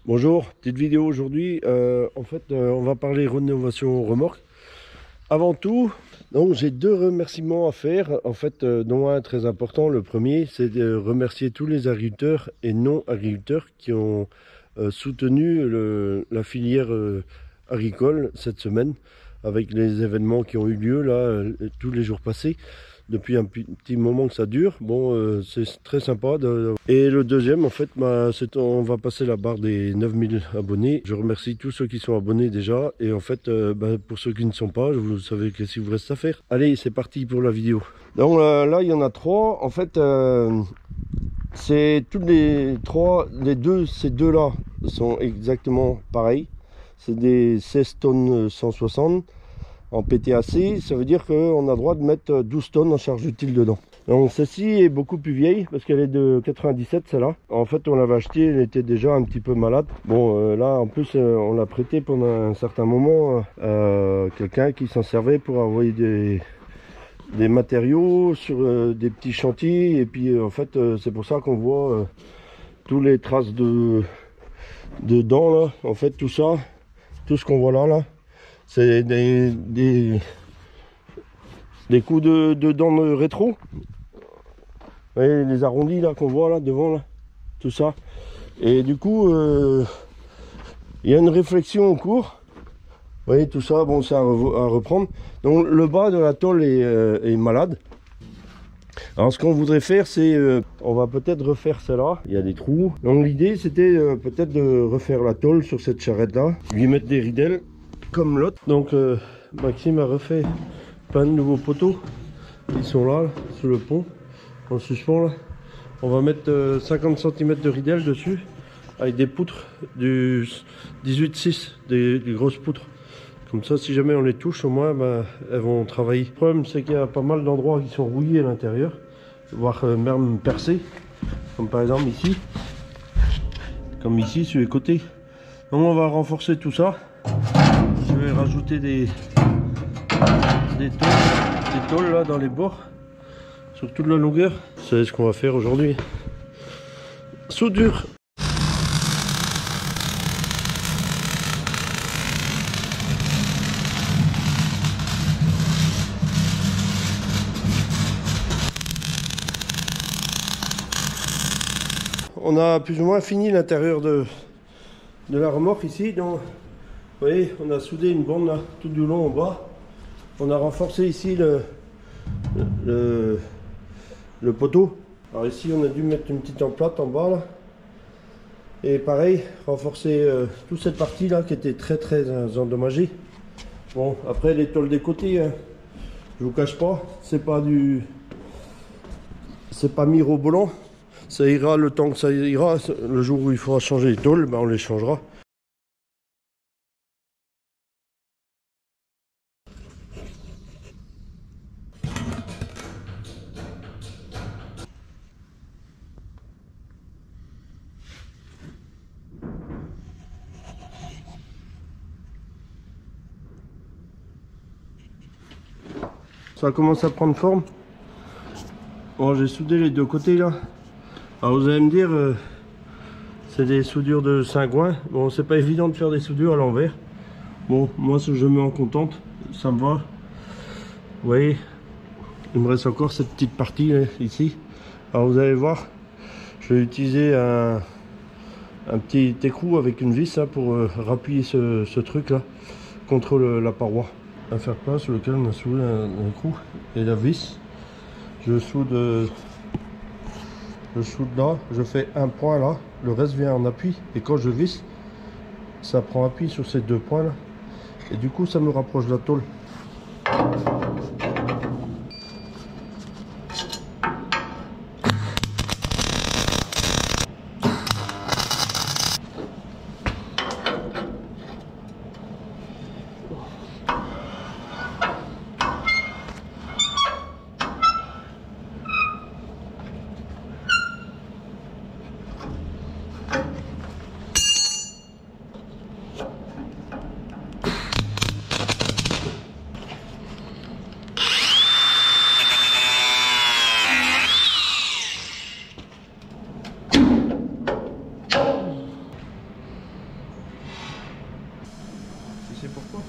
Bonjour, petite vidéo aujourd'hui. On va parler rénovation remorque. Avant tout, donc j'ai deux remerciements à faire. Dont un très important. Le premier, c'est de remercier tous les agriculteurs et non-agriculteurs qui ont soutenu la filière agricole cette semaine avec les événements qui ont eu lieu là tous les jours passés. Depuis un petit moment que ça dure, c'est très sympa. Et le deuxième, on va passer la barre des 9000 abonnés. Je remercie tous ceux qui sont abonnés déjà. Et pour ceux qui ne sont pas, vous savez qu'est-ce qu'il vous reste à faire. Allez, c'est parti pour la vidéo. Donc là, il y en a trois. C'est toutes les trois, ces deux-là sont exactement pareils. C'est des 16 tonnes 160. En PTAC, ça veut dire qu'on a le droit de mettre 12 tonnes en charge utile dedans. Donc celle-ci est beaucoup plus vieille parce qu'elle est de 97, celle-là. En fait, on l'avait achetée, elle était déjà un petit peu malade. Là, en plus, on l'a prêtée pendant un certain moment à quelqu'un qui s'en servait pour envoyer des matériaux sur des petits chantiers. Et puis, c'est pour ça qu'on voit tous les traces de dents, là. En fait, tout ça, tout ce qu'on voit là, c'est des coups de dents de rétro. Vous voyez les arrondis là qu'on voit là devant là, tout ça. Et du coup, il y a une réflexion en cours. Vous voyez tout ça, bon c'est à reprendre. Donc le bas de la tôle est malade. Alors ce qu'on voudrait faire, c'est on va peut-être refaire celle-là. Il y a des trous. Donc l'idée c'était peut-être de refaire la tôle sur cette charrette là, lui mettre des ridelles comme l'autre. Donc Maxime a refait plein de nouveaux poteaux. Ils sont là, sur le pont, en suspens là. On va mettre 50 cm de ridelles dessus, avec des poutres du 18-6, des grosses poutres. Comme ça, si jamais on les touche, au moins, elles vont travailler. Le problème, c'est qu'il y a pas mal d'endroits qui sont rouillés à l'intérieur, voire même percés, comme par exemple ici, comme ici sur les côtés. Donc on va renforcer tout ça. Je vais rajouter des tôles là dans les bords sur toute la longueur. C'est ce qu'on va faire aujourd'hui. Soudure. On a plus ou moins fini l'intérieur de la remorque ici. Donc vous voyez, on a soudé une bande là tout du long en bas. On a renforcé ici le poteau. Alors ici on a dû mettre une petite emplate en bas là. Et pareil, renforcer toute cette partie là qui était très endommagée. Bon, après les tôles des côtés, hein, je vous cache pas, c'est pas mirobolant. Ça ira le temps que ça ira. Le jour où il faudra changer les tôles, on les changera. Ça commence à prendre forme. Bon, j'ai soudé les deux côtés là. Alors vous allez me dire, c'est des soudures de Saint-Gouin. Bon, c'est pas évident de faire des soudures à l'envers. Bon, moi je me en contente, ça me va. Vous voyez, il me reste encore cette petite partie là, ici. Alors vous allez voir, je vais utiliser un petit écrou avec une vis là, pour rappuyer ce truc là contre la paroi. Un fer plat sur lequel on a soudé un écrou et la vis. Je soude là, je fais un point là, le reste vient en appui et quand je visse, ça prend appui sur ces deux points là et du coup ça me rapproche de la tôle. sais pourquoi.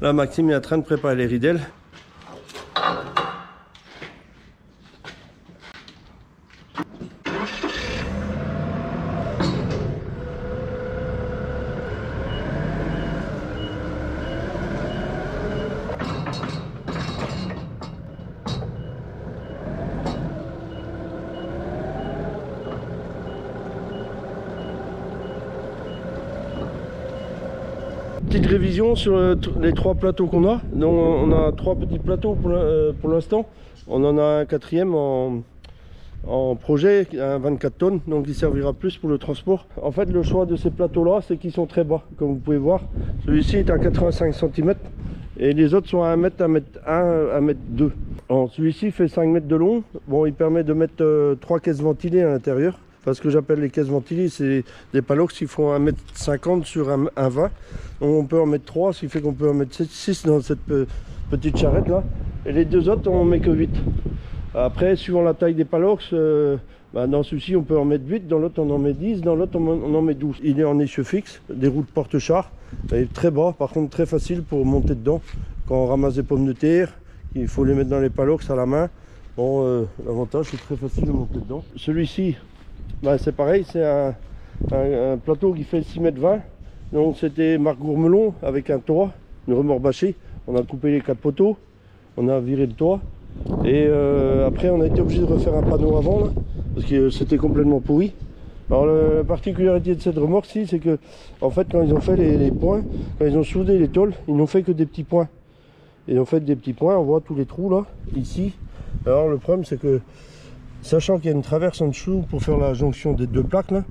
Là, Maxime est en train de préparer les ridelles. Petite révision sur les 3 plateaux qu'on a. Donc on a 3 petits plateaux pour l'instant. On en a un 4e en projet, un 24 tonnes, donc il servira plus pour le transport. En fait, le choix de ces plateaux là, c'est qu'ils sont très bas, comme vous pouvez voir. Celui-ci est à 85 cm et les autres sont à 1 mètre, 1 mètre 1, 1 mètre 2. Celui-ci fait 5 mètres de long. Bon, il permet de mettre 3 caisses ventilées à l'intérieur. Enfin, ce que j'appelle les caisses ventilées, c'est des palox qui font 1,50 m sur 1,20 m. On peut en mettre 3, ce qui fait qu'on peut en mettre 6 dans cette petite charrette là. Et les deux autres, on met que 8. Après, suivant la taille des palox, dans celui-ci, on peut en mettre 8, dans l'autre, on en met 10, dans l'autre, on en met 12. Il est en essieu fixe, des roues de porte-char, très bas, par contre très facile pour monter dedans. Quand on ramasse des pommes de terre, il faut les mettre dans les palox à la main. Bon, l'avantage, c'est très facile de monter dedans. Celui-ci, c'est pareil, c'est un plateau qui fait 6,20 m. Donc c'était marque Gourmelon avec un toit, une remorque bâchée. On a coupé les 4 poteaux, on a viré le toit. Et après on a été obligé de refaire un panneau avant là, parce que c'était complètement pourri. Alors la particularité de cette remorque ci, c'est que en fait quand ils ont fait les points, quand ils ont soudé les tôles, ils n'ont fait que des petits points. Ils ont fait des petits points, on voit tous les trous là, ici. Alors le problème c'est que, sachant qu'il y a une traverse en dessous pour faire la jonction des 2 plaques là,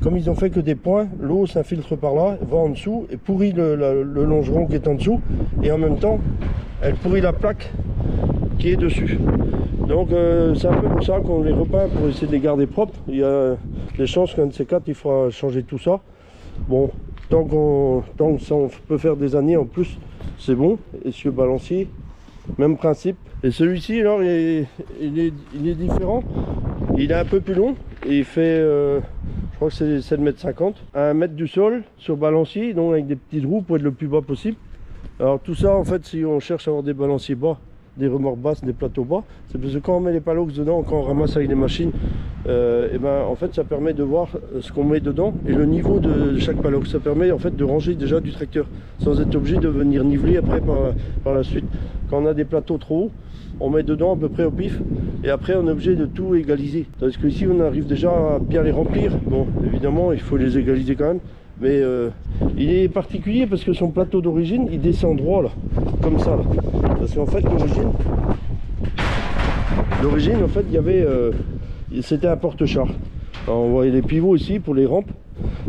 comme ils ont fait que des points, l'eau s'infiltre par là, va en dessous et pourrit le longeron qui est en dessous, et en même temps elle pourrit la plaque qui est dessus. Donc c'est un peu pour ça qu'on les repeint, pour essayer de les garder propres. Il y a des chances qu'un de ces 4 il faudra changer tout ça. Bon, tant que ça on peut faire des années en plus, c'est bon. Essieu balancier, même principe. Et celui-ci alors il est différent, il est un peu plus long et il fait je crois que c'est 7,50 m, à 1 mètre du sol sur balancier, donc avec des petites roues pour être le plus bas possible. Alors tout ça en fait, si on cherche à avoir des balanciers bas, des remorques basses, des plateaux bas, c'est parce que quand on met les palox dedans, quand on ramasse avec les machines, en fait ça permet de voir ce qu'on met dedans et le niveau de chaque palox. Ça permet en fait de ranger déjà du tracteur sans être obligé de venir niveler après par la suite. Quand on a des plateaux trop hauts, on met dedans à peu près au pif et après on est obligé de tout égaliser. Parce que ici on arrive déjà à bien les remplir. Bon, évidemment il faut les égaliser quand même, mais il est particulier parce que son plateau d'origine il descend droit là, comme ça là. Parce qu'en fait d'origine en fait il y avait c'était un porte-char. On voyait les pivots ici pour les rampes.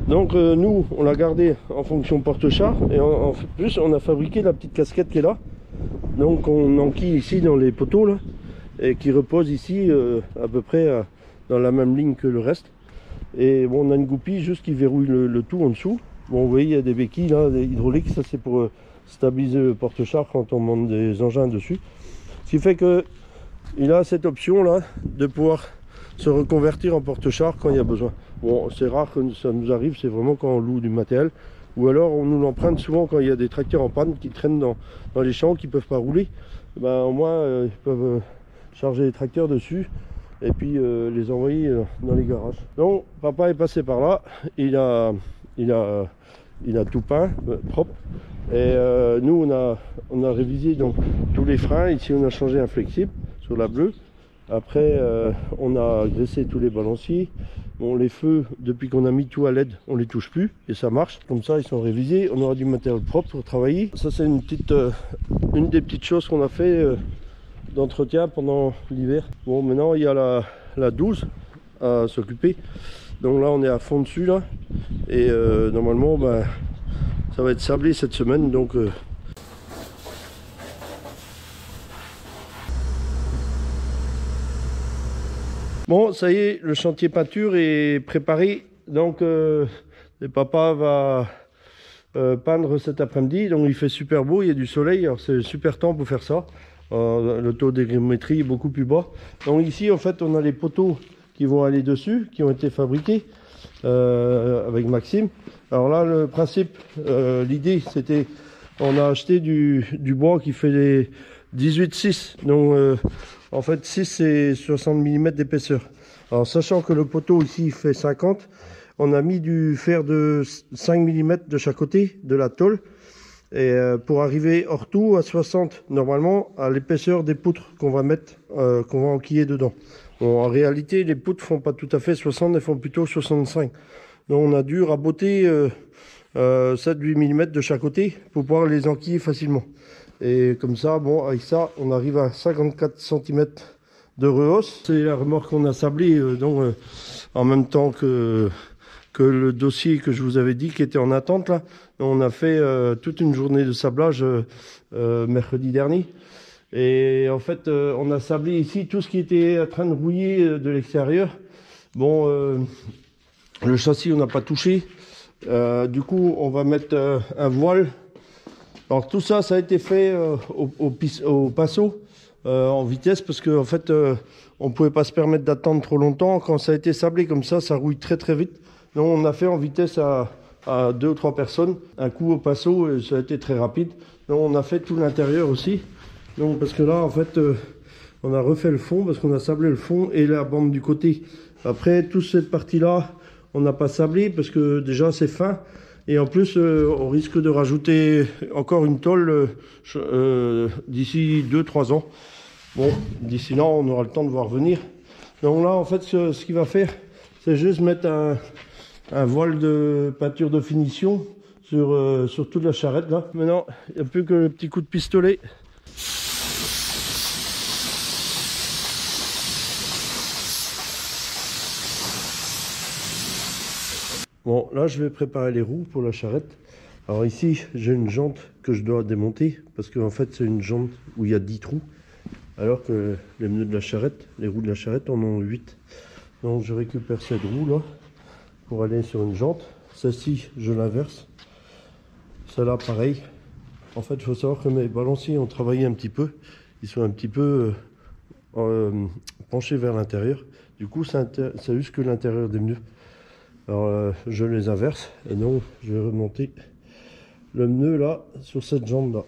Donc nous on l'a gardé en fonction porte-char et en plus on a fabriqué la petite casquette qui est là. Donc on enquille ici dans les poteaux là, et qui repose ici à peu près dans la même ligne que le reste. Et bon, on a une goupille juste qui verrouille le tout en dessous. Bon, vous voyez il y a des béquilles là, des hydrauliques, ça c'est pour stabiliser le porte-char quand on monte des engins dessus. Ce qui fait que il a cette option là de pouvoir se reconvertir en porte-char quand il y a besoin. Bon, c'est rare que ça nous arrive, c'est vraiment quand on loue du matériel. Ou alors on nous l'emprunte souvent quand il y a des tracteurs en panne qui traînent dans les champs, qui ne peuvent pas rouler. Au moins ils peuvent charger les tracteurs dessus et puis les envoyer dans les garages. Donc papa est passé par là, il a tout peint propre. Et nous on a révisé donc tous les freins. Ici on a changé un flexible sur la bleue. Après on a graissé tous les balanciers. Bon, les feux, depuis qu'on a mis tout à LED, on les touche plus et ça marche. Comme ça, ils sont révisés. On aura du matériel propre pour travailler. Ça, c'est une des petites choses qu'on a fait d'entretien pendant l'hiver. Bon, maintenant, il y a la 12 à s'occuper. Donc là, on est à fond dessus là. Et normalement, ça va être sablé cette semaine. Donc, Bon, ça y est, le chantier peinture est préparé. Donc, le papa va peindre cet après-midi. Donc, il fait super beau, il y a du soleil. Alors, c'est super temps pour faire ça. Le taux d'hygrométrie est beaucoup plus bas. Donc, ici, en fait, on a les poteaux qui vont aller dessus, qui ont été fabriqués avec Maxime. Alors là, le principe, l'idée, c'était, on a acheté du bois qui fait les 18,6. Donc, en fait, 6, c'est 60 mm d'épaisseur. Alors, sachant que le poteau ici fait 50, on a mis du fer de 5 mm de chaque côté de la tôle. Et pour arriver hors tout à 60, normalement, à l'épaisseur des poutres qu'on va mettre, qu'on va enquiller dedans. Bon, en réalité, les poutres font pas tout à fait 60, elles font plutôt 65. Donc, on a dû raboter 7-8 mm de chaque côté pour pouvoir les enquiller facilement. Et comme ça, bon, avec ça, on arrive à 54 cm de rehausse. C'est la remorque qu'on a sablée en même temps que le dossier que je vous avais dit qui était en attente là. On a fait toute une journée de sablage mercredi dernier. Et en fait, on a sablé ici tout ce qui était en train de rouiller de l'extérieur. Bon, le châssis, on n'a pas touché. Du coup, on va mettre un voile. Alors tout ça, ça a été fait au pinceau en vitesse parce qu'en fait, on ne pouvait pas se permettre d'attendre trop longtemps. Quand ça a été sablé comme ça rouille très très vite. Donc on a fait en vitesse à 2 ou 3 personnes, un coup au pinceau et ça a été très rapide. Donc on a fait tout l'intérieur aussi. Donc parce que là, en fait, on a refait le fond parce qu'on a sablé le fond et la bande du côté. Après, toute cette partie-là, on n'a pas sablé parce que déjà c'est fin. Et en plus, on risque de rajouter encore une tôle d'ici 2-3 ans. Bon, d'ici là, on aura le temps de voir venir. Donc là, en fait, ce qu'il va faire, c'est juste mettre un voile de peinture de finition sur toute la charrette. Là. Maintenant, il n'y a plus que le petit coup de pistolet. Bon, là, je vais préparer les roues pour la charrette. Alors ici, j'ai une jante que je dois démonter parce qu'en fait, c'est une jante où il y a 10 trous. Alors que les pneus de la charrette, les roues de la charrette en ont 8. Donc, je récupère cette roue-là pour aller sur une jante. Celle-ci, je l'inverse. Celle-là, pareil. En fait, il faut savoir que mes balanciers ont travaillé un petit peu. Ils sont un petit peu penchés vers l'intérieur. Du coup, ça use que l'intérieur des pneus. Alors je les inverse et donc je vais remonter le pneu là sur cette jambe là.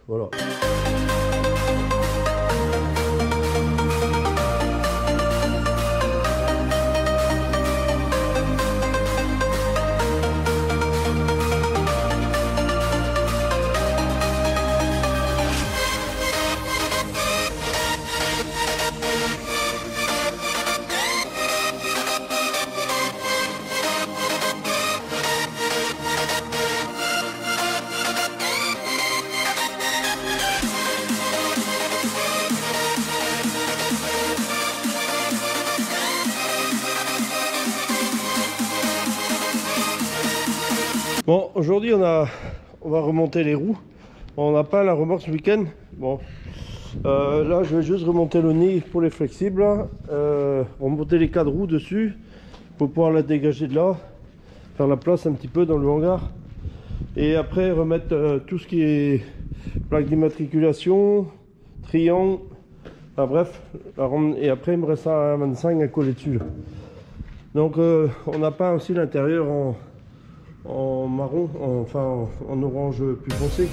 Voilà. Bon, aujourd'hui on va remonter les roues. On n'a pas la remorque ce week-end. Bon, là je vais juste remonter le nez pour les flexibles. Remonter les 4 roues dessus pour pouvoir la dégager de là, faire la place un petit peu dans le hangar. Et après remettre tout ce qui est plaque d'immatriculation, triangle, enfin bref. Et après il me reste un 25 à coller dessus. Là. Donc on a peint aussi l'intérieur en marron, en orange plus foncé.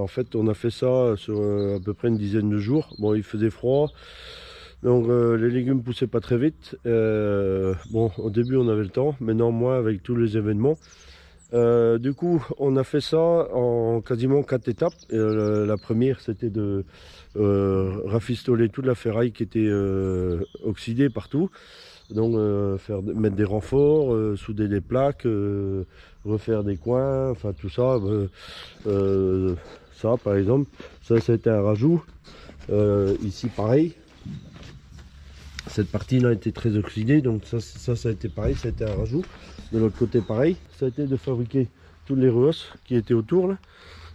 En fait, on a fait ça sur à peu près une dizaine de jours. Bon, il faisait froid, donc les légumes poussaient pas très vite. Bon, au début, on avait le temps, maintenant moins avec tous les événements. Du coup, on a fait ça en quasiment 4 étapes. La première, c'était de rafistoler toute la ferraille qui était oxydée partout. Donc mettre des renforts, souder des plaques, refaire des coins, enfin tout ça. Ça par exemple, ça a été un rajout. Ici pareil. Cette partie-là a été très oxydée, donc ça a été pareil, ça a été un rajout. De l'autre côté pareil, ça a été de fabriquer toutes les rehosses qui étaient autour là.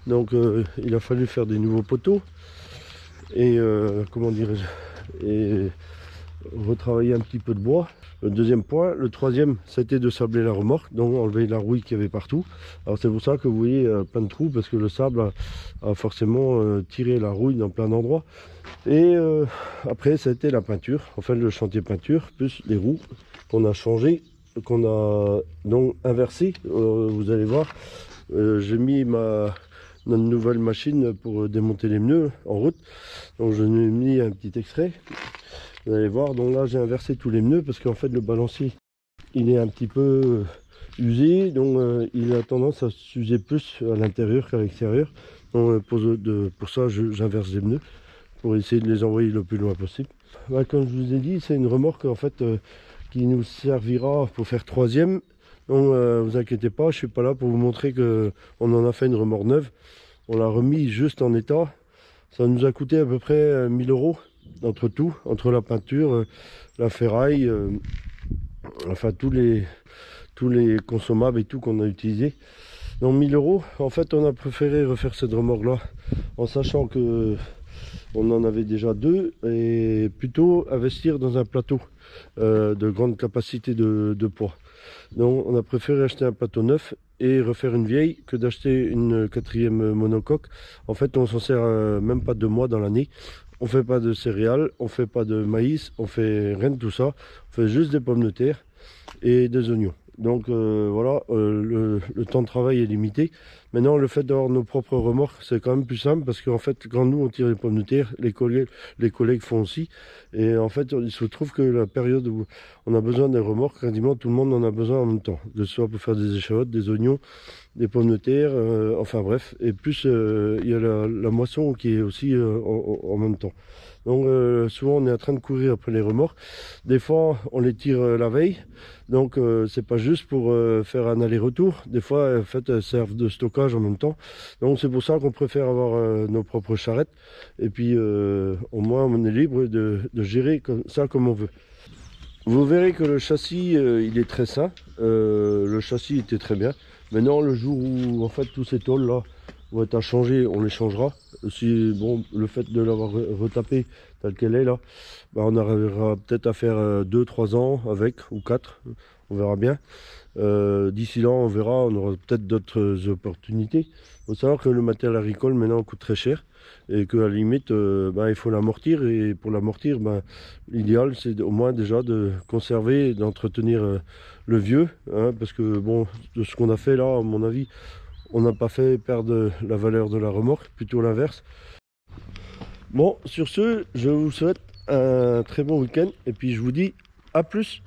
Donc il a fallu faire des nouveaux poteaux et comment dirais-je, et retravailler un petit peu de bois. Le deuxième point, le troisième, c'était de sabler la remorque, donc enlever la rouille qu'il y avait partout. Alors c'est pour ça que vous voyez plein de trous, parce que le sable a forcément tiré la rouille dans plein d'endroits. Et après, ça a été la peinture, enfin le chantier peinture, plus les roues qu'on a changé, qu'on a donc inversé. Vous allez voir, j'ai mis notre nouvelle machine pour démonter les pneus en route, donc je lui ai mis un petit extrait. Vous allez voir, donc là j'ai inversé tous les pneus parce qu'en fait le balancier il est un petit peu usé, donc il a tendance à s'user plus à l'intérieur qu'à l'extérieur. Donc pour ça j'inverse les pneus pour essayer de les envoyer le plus loin possible. Bah, comme je vous ai dit, c'est une remorque en fait qui nous servira pour faire troisième. Donc vous inquiétez pas, je suis pas là pour vous montrer que on en a fait une remorque neuve. On l'a remis juste en état. Ça nous a coûté à peu près 1000 € entre tout, entre la peinture, la ferraille, enfin tous les consommables et tout qu'on a utilisé. Donc 1000 €. En fait, on a préféré refaire cette remorque là en sachant que on en avait déjà deux et plutôt investir dans un plateau de grande capacité de poids. Donc on a préféré acheter un plateau neuf et refaire une vieille que d'acheter une quatrième monocoque. En fait, on s'en sert même pas 2 mois dans l'année. On fait pas de céréales, on fait pas de maïs, on fait rien de tout ça. On fait juste des pommes de terre et des oignons. Donc voilà, le temps de travail est limité. Maintenant, le fait d'avoir nos propres remorques, c'est quand même plus simple parce qu'en fait, quand nous on tire les pommes de terre, les collègues font aussi. Et en fait, il se trouve que la période où on a besoin des remorques, quasiment tout le monde en a besoin en même temps. Que ce soit pour faire des échalotes, des oignons, des pommes de terre, enfin bref. Et plus, il y a la moisson qui est aussi en même temps. Donc souvent on est en train de courir après les remorques. Des fois on les tire la veille. Donc c'est pas juste pour faire un aller-retour. Des fois en fait elles servent de stockage en même temps. Donc c'est pour ça qu'on préfère avoir nos propres charrettes. Et puis au moins on est libre de gérer ça comme on veut. Vous verrez que le châssis il est très sain. Le châssis était très bien. Maintenant le jour où en fait tous ces tôles là vont être à changer, on les changera. Si bon, le fait de l'avoir retapé telle qu'elle est là, bah, on arrivera peut-être à faire 2-3 ans avec, ou 4, on verra bien. D'ici là, on verra, on aura peut-être d'autres opportunités. Il faut savoir que le matériel agricole maintenant coûte très cher et qu'à la limite, bah, il faut l'amortir. Et pour l'amortir, bah, l'idéal c'est au moins déjà de conserver et d'entretenir le vieux, hein, parce que bon, de ce qu'on a fait là, à mon avis, on n'a pas fait perdre la valeur de la remorque, plutôt l'inverse. Bon, sur ce, je vous souhaite un très bon week-end et puis je vous dis à plus.